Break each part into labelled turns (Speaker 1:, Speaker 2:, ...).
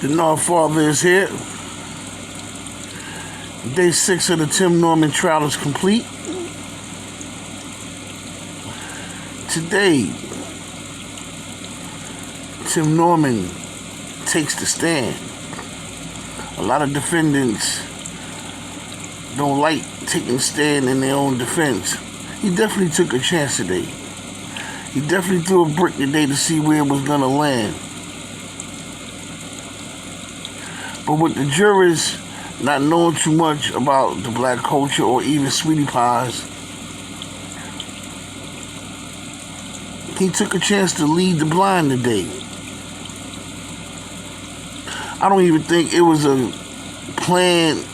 Speaker 1: The North Father is here. Day 6 of the Tim Norman trial is complete. Today, Tim Norman takes the stand. A lot of defendants don't like taking a stand in their own defense. He definitely took a chance today. He definitely threw a brick today to see where it was going to land. But with the jurors not knowing too much about the black culture or even sweetie pies, he took a chance to lead the blind today. I don't even think it was a planned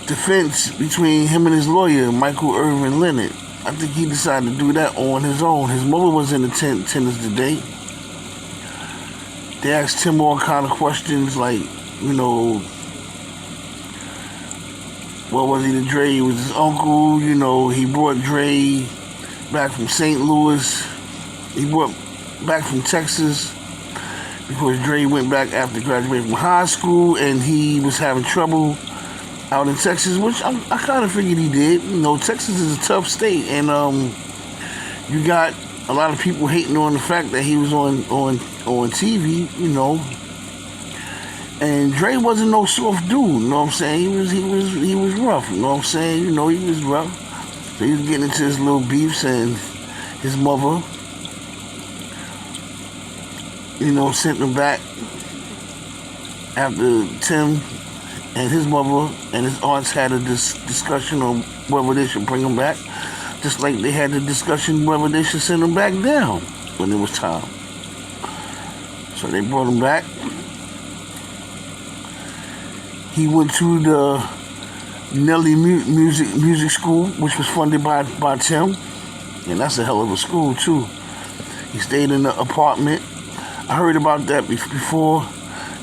Speaker 1: defense between him and his lawyer, Michael Irvin Leonard. I think he decided to do that on his own. His mother was in attendance today. They asked him all kind of questions like, what was he to Dre? He was his uncle, he brought Dre back from St. Louis. He brought back from Texas because Dre went back after graduating from high school and he was having trouble out in Texas, which I kind of figured he did. Texas is a tough state, and you got a lot of people hating on the fact that he was on TV, and Dre wasn't no soft dude, you know what I'm saying? He was rough, you know what I'm saying? He was rough. So he was getting into his little beefs, and his mother, sent him back after Tim and his mother and his aunts had a discussion on whether they should bring him back, just like they had the discussion whether they should send him back down when it was time. So they brought him back. He went to the Nelly Music School, which was funded by Tim, and that's a hell of a school too. He stayed in the apartment. I heard about that before.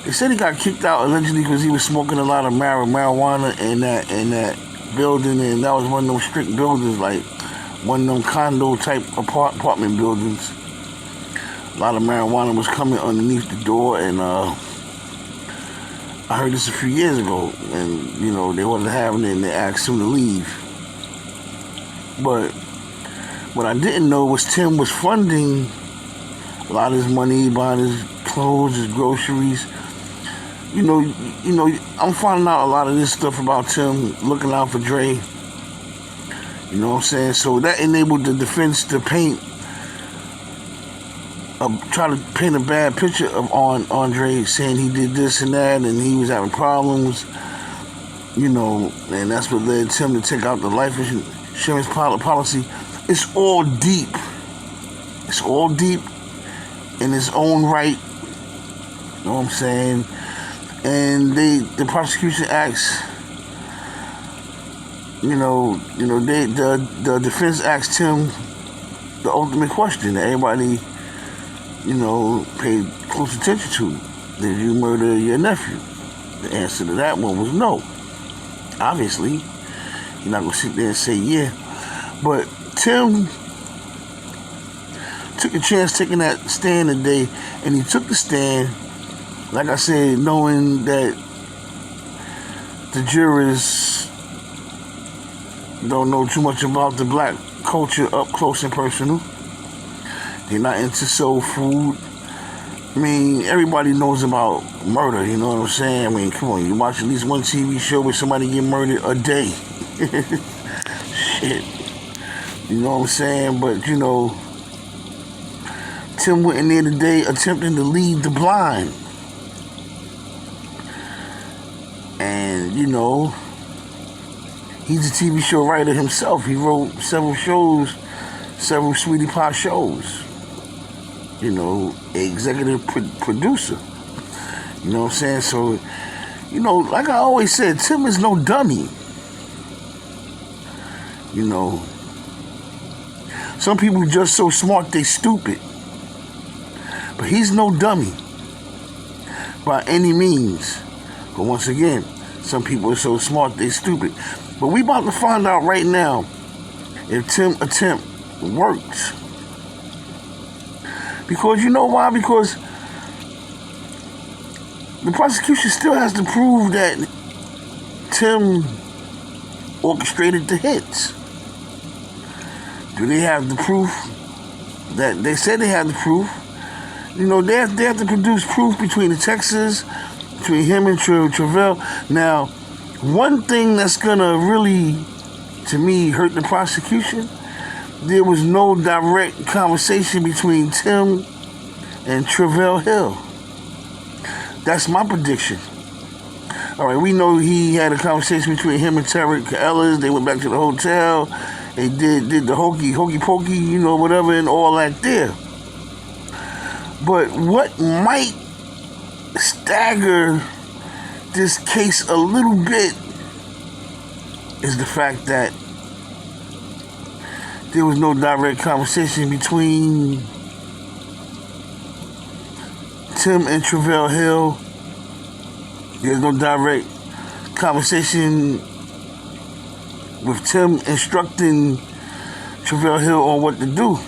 Speaker 1: They said he got kicked out allegedly because he was smoking a lot of marijuana in that building, and that was one of those strict buildings, like one of them condo type apartment buildings. A lot of marijuana was coming underneath the door, and I heard this a few years ago, and they wasn't having it, and they asked him to leave. But what I didn't know was Tim was funding a lot of his money, buying his clothes, his groceries. I'm finding out a lot of this stuff about Tim looking out for Dre. You know what I'm saying? So that enabled the defense to try to paint a bad picture of Andre, saying he did this and that, and he was having problems, and that's what led Tim to take out the life insurance policy. It's all deep. It's all deep in its own right. You know what I'm saying? And the prosecution asks, the defense asked him the ultimate question that everybody, paid close attention to. Did you murder your nephew? The answer to that one was no. Obviously, you're not going to sit there and say yeah. But Tim took a chance taking that stand today, and he took the stand, like I said, knowing that the jurors don't know too much about the black culture up close and personal. They're not into soul food. I mean, everybody knows about murder, you know what I'm saying? I mean, come on, you watch at least one TV show where somebody get murdered a day. Shit. You know what I'm saying? But, Tim went in there today attempting to lead the blind. And, he's a TV show writer himself. He wrote several sweetie pie shows. Executive producer. You know what I'm saying? So, like I always said, Tim is no dummy. Some people just so smart they stupid. But he's no dummy by any means. But once again, some people are so smart they stupid. But we about to find out right now if Tim's attempt worked. Because you know why? Because the prosecution still has to prove that Tim orchestrated the hits. Do they have the proof? That they said they had the proof. You know, they have to produce proof between the Texas, between him and Travell. Now, one thing that's gonna really, to me, hurt the prosecution, there was no direct conversation between Tim and Travell Hill. That's my prediction. All right, we know he had a conversation between him and Tarek Ellis. They went back to the hotel. They did the hokey pokey, you know, whatever, and all that there. But what might stagger this case a little bit is the fact that there was no direct conversation between Tim and Travell Hill. There's no direct conversation with Tim instructing Travell Hill on what to do.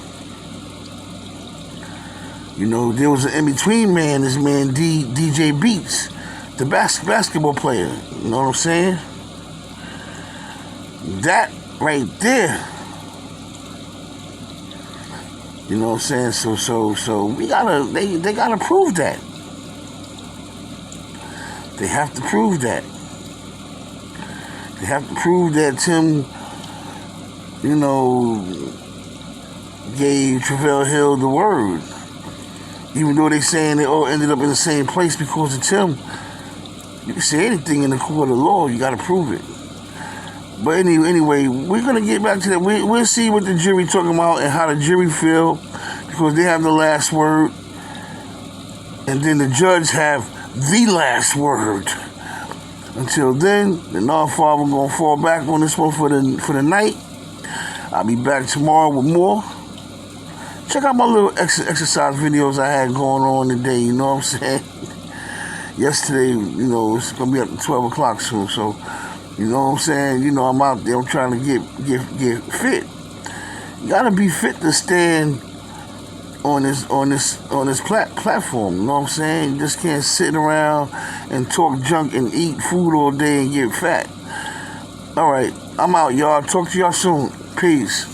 Speaker 1: You know, there was an in-between man, this man DJ Beats, the basketball player. You know what I'm saying? That right there. You know what I'm saying? So we gotta they gotta prove that. They have to prove that. They have to prove that Tim, you know, gave Travell Hill the word. Even though they saying they all ended up in the same place because of Tim. You can say anything in the court of law, you gotta prove it. But anyway, we're gonna get back to that. We'll see what the jury talking about and how the jury feel, because they have the last word, and then the judge have the last word. Until then, the non-father gonna fall back on this one for the night. I'll be back tomorrow with more. Check out my little exercise videos I had going on today. You know what I'm saying? Yesterday, you know, it's gonna be up to 12 o'clock soon. So, you know what I'm saying? You know, I'm out there. I'm trying to get fit. You gotta be fit to stand on this platform. You know what I'm saying? You just can't sit around and talk junk and eat food all day and get fat. All right, I'm out, y'all. Talk to y'all soon. Peace.